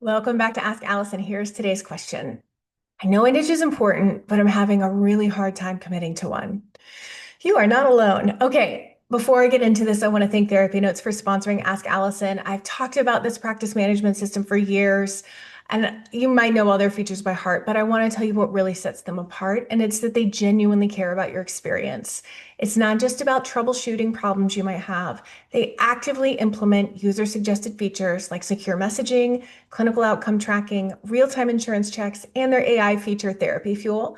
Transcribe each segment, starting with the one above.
Welcome back to Ask Allison. Here's today's question. I know a niche is important, but I'm having a really hard time committing to one. You are not alone. Okay, before I get into this, I want to thank TherapyNotes for sponsoring Ask Allison. I've talked about this practice management system for years, and you might know all their features by heart, but I want to tell you what really sets them apart, and it's that they genuinely care about your experience. It's not just about troubleshooting problems you might have. They actively implement user-suggested features like secure messaging, clinical outcome tracking, real-time insurance checks, and their AI feature Therapy Fuel.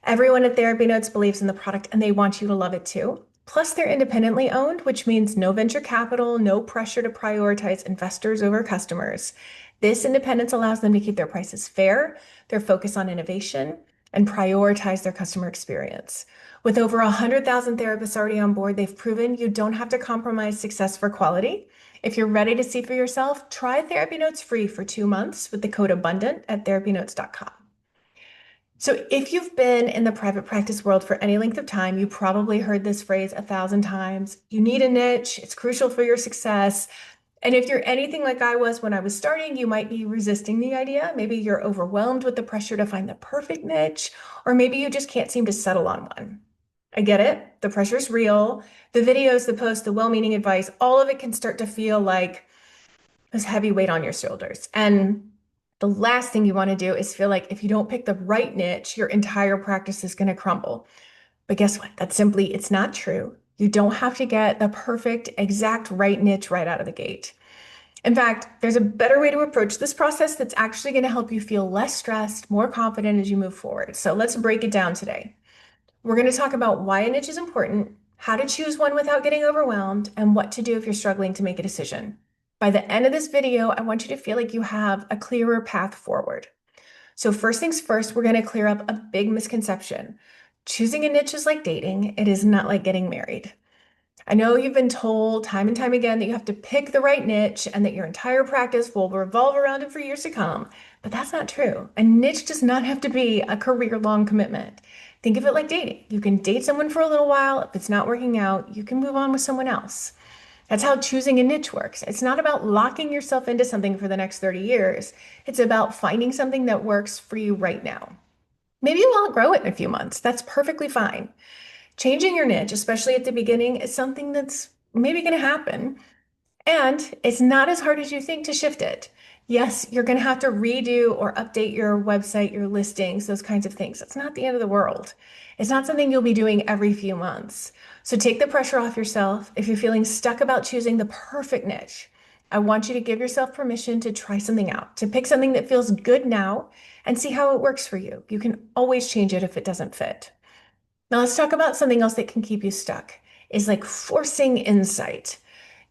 Everyone at TherapyNotes believes in the product and they want you to love it too. Plus, they're independently owned, which means no venture capital, no pressure to prioritize investors over customers. This independence allows them to keep their prices fair, their focus on innovation, and prioritize their customer experience. With over 100,000 therapists already on board, they've proven you don't have to compromise success for quality. If you're ready to see for yourself, try TherapyNotes free for 2 months with the code ABUNDANT at therapynotes.com. So, if you've been in the private practice world for any length of time, you probably heard this phrase 1,000 times. You need a niche, it's crucial for your success. And if you're anything like I was when I was starting, you might be resisting the idea. Maybe you're overwhelmed with the pressure to find the perfect niche, or maybe you just can't seem to settle on one. I get it. The pressure's real. The videos, the posts, the well-meaning advice, all of it can start to feel like this heavy weight on your shoulders. And the last thing you want to do is feel like if you don't pick the right niche, your entire practice is going to crumble. But guess what? It's not true. You don't have to get the perfect, exact right niche right out of the gate. In fact, there's a better way to approach this process that's actually going to help you feel less stressed, more confident as you move forward. So let's break it down today. We're going to talk about why a niche is important, how to choose one without getting overwhelmed, and what to do if you're struggling to make a decision. By the end of this video, I want you to feel like you have a clearer path forward. So first things first, we're going to clear up a big misconception. Choosing a niche is like dating. It is not like getting married. I know you've been told time and time again that you have to pick the right niche and that your entire practice will revolve around it for years to come, but that's not true. A niche does not have to be a career-long commitment. Think of it like dating. You can date someone for a little while. If it's not working out, you can move on with someone else. That's how choosing a niche works. It's not about locking yourself into something for the next 30 years. It's about finding something that works for you right now. Maybe you won't grow it in a few months. That's perfectly fine. Changing your niche, especially at the beginning, is something that's maybe going to happen. And it's not as hard as you think to shift it. Yes, you're going to have to redo or update your website, your listings, those kinds of things. It's not the end of the world. It's not something you'll be doing every few months. So take the pressure off yourself. If you're feeling stuck about choosing the perfect niche, I want you to give yourself permission to try something out, to pick something that feels good now and see how it works for you. You can always change it if it doesn't fit. Now let's talk about something else that can keep you stuck, is like forcing insight.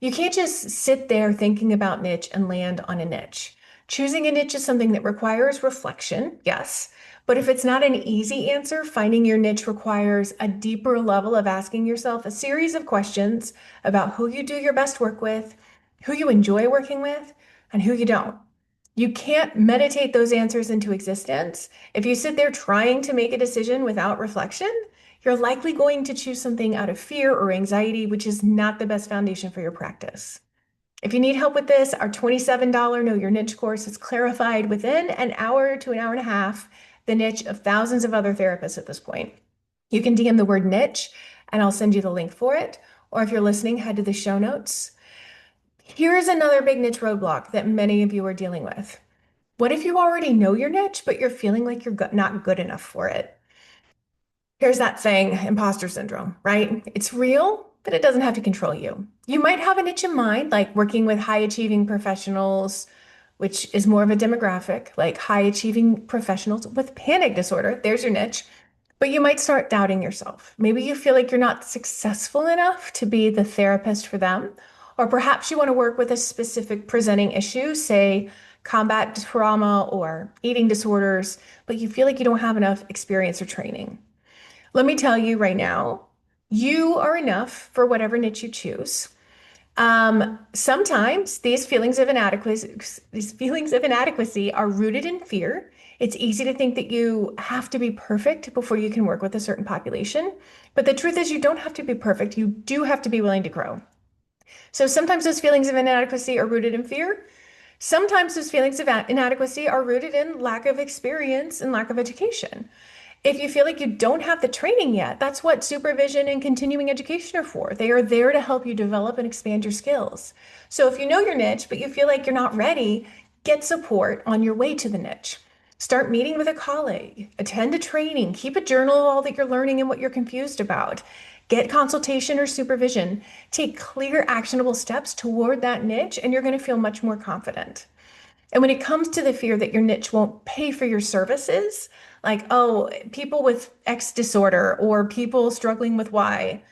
You can't just sit there thinking about niche and land on a niche. Choosing a niche is something that requires reflection, yes, but if it's not an easy answer, finding your niche requires a deeper level of asking yourself a series of questions about who you do your best work with, who you enjoy working with, and who you don't. You can't meditate those answers into existence. If you sit there trying to make a decision without reflection, you're likely going to choose something out of fear or anxiety, which is not the best foundation for your practice. If you need help with this, our $27 Know Your Niche course has clarified within an hour to an hour and a half the niche of thousands of other therapists at this point. You can DM the word niche, and I'll send you the link for it. Or if you're listening, head to the show notes. Here's another big niche roadblock that many of you are dealing with. What if you already know your niche, but you're feeling like you're not good enough for it? Here's that saying, imposter syndrome, right? It's real, but it doesn't have to control you. You might have a niche in mind, like working with high achieving professionals, which is more of a demographic, like high achieving professionals with panic disorder. There's your niche. But you might start doubting yourself. Maybe you feel like you're not successful enough to be the therapist for them. Or perhaps you want to work with a specific presenting issue, say combat trauma or eating disorders, but you feel like you don't have enough experience or training. Let me tell you right now, you are enough for whatever niche you choose. Sometimes these feelings of inadequacy are rooted in fear. It's easy to think that you have to be perfect before you can work with a certain population. But the truth is you don't have to be perfect. You do have to be willing to grow. So sometimes those feelings of inadequacy are rooted in fear. Sometimes those feelings of inadequacy are rooted in lack of experience and lack of education. If you feel like you don't have the training yet, that's what supervision and continuing education are for. They are there to help you develop and expand your skills. So if you know your niche, but you feel like you're not ready, get support on your way to the niche. Start meeting with a colleague, attend a training, keep a journal of all that you're learning and what you're confused about. Get consultation or supervision. Take clear, actionable steps toward that niche, and you're going to feel much more confident. And when it comes to the fear that your niche won't pay for your services, like, oh, people with X disorder or people struggling with Y,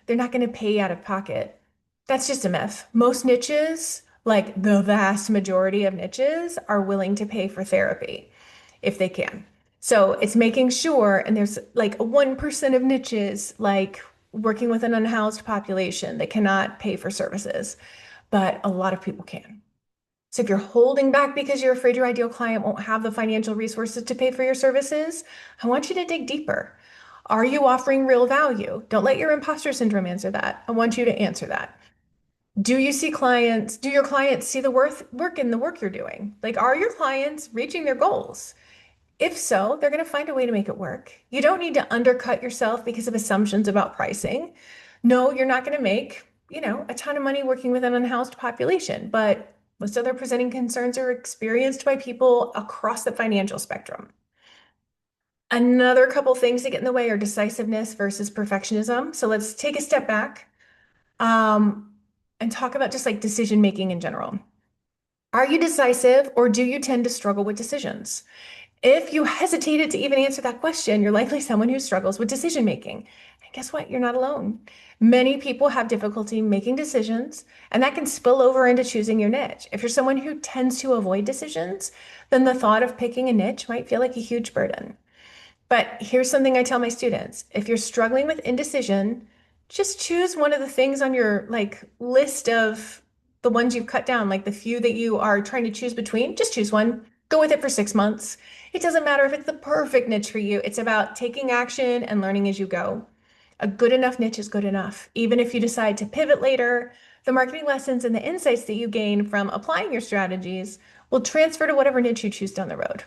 they're not going to pay out of pocket. That's just a myth. Most niches, like the vast majority of niches, are willing to pay for therapy if they can. So it's making sure, and there's like 1% of niches, like working with an unhoused population that cannot pay for services, but a lot of people can. So if you're holding back because you're afraid your ideal client won't have the financial resources to pay for your services, I want you to dig deeper. Are you offering real value? Don't let your imposter syndrome answer that. I want you to answer that. Do your clients see the work in the work you're doing? Like, are your clients reaching their goals? If so, they're going to find a way to make it work. You don't need to undercut yourself because of assumptions about pricing. No, you're not going to make, a ton of money working with an unhoused population, but most other presenting concerns are experienced by people across the financial spectrum. Another couple things that get in the way are decisiveness versus perfectionism. So let's take a step back, um, and talk about just like decision making in general. Are you decisive or do you tend to struggle with decisions? If you hesitated to even answer that question, you're likely someone who struggles with decision making. And guess what? You're not alone. Many people have difficulty making decisions, and that can spill over into choosing your niche. If you're someone who tends to avoid decisions, then the thought of picking a niche might feel like a huge burden. But here's something I tell my students. If you're struggling with indecision, just choose one of the things on your like list of the ones you've cut down, like the few that you are trying to choose between. Just choose one. Go with it for 6 months. It doesn't matter if it's the perfect niche for you. It's about taking action and learning as you go. A good enough niche is good enough. Even if you decide to pivot later, the marketing lessons and the insights that you gain from applying your strategies will transfer to whatever niche you choose down the road.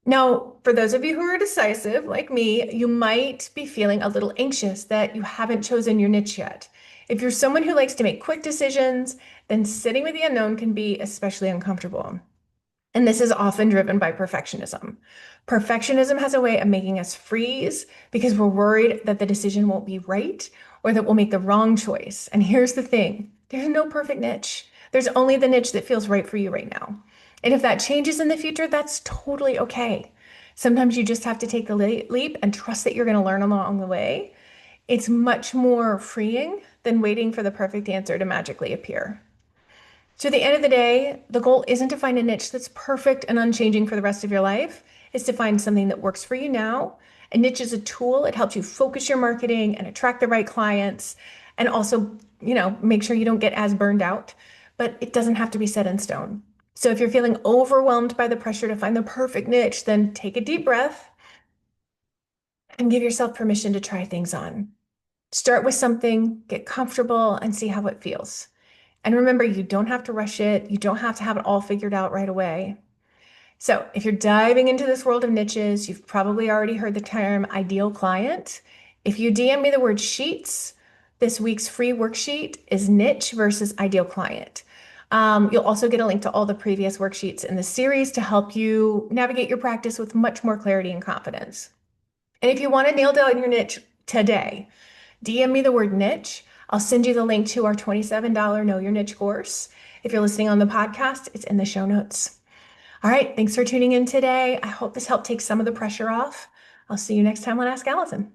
Now, for those of you who are decisive, like me, you might be feeling a little anxious that you haven't chosen your niche yet. If you're someone who likes to make quick decisions, then sitting with the unknown can be especially uncomfortable. And this is often driven by perfectionism. Perfectionism has a way of making us freeze because we're worried that the decision won't be right or that we'll make the wrong choice. And here's the thing, there's no perfect niche. There's only the niche that feels right for you right now. And if that changes in the future, that's totally okay. Sometimes you just have to take the leap and trust that you're going to learn along the way. It's much more freeing than waiting for the perfect answer to magically appear. So at the end of the day, the goal isn't to find a niche that's perfect and unchanging for the rest of your life. It's to find something that works for you now. A niche is a tool. It helps you focus your marketing and attract the right clients and also, make sure you don't get as burned out, but it doesn't have to be set in stone. So if you're feeling overwhelmed by the pressure to find the perfect niche, then take a deep breath and give yourself permission to try things on. Start with something, get comfortable, and see how it feels. And remember, you don't have to rush it. You don't have to have it all figured out right away. So if you're diving into this world of niches, you've probably already heard the term ideal client. If you DM me the word sheets, this week's free worksheet is niche versus ideal client. You'll also get a link to all the previous worksheets in the series to help you navigate your practice with much more clarity and confidence. And if you want to nail down your niche today, DM me the word niche. I'll send you the link to our $27 Know Your Niche course. If you're listening on the podcast, it's in the show notes. All right, thanks for tuning in today. I hope this helped take some of the pressure off. I'll see you next time on Ask Allison.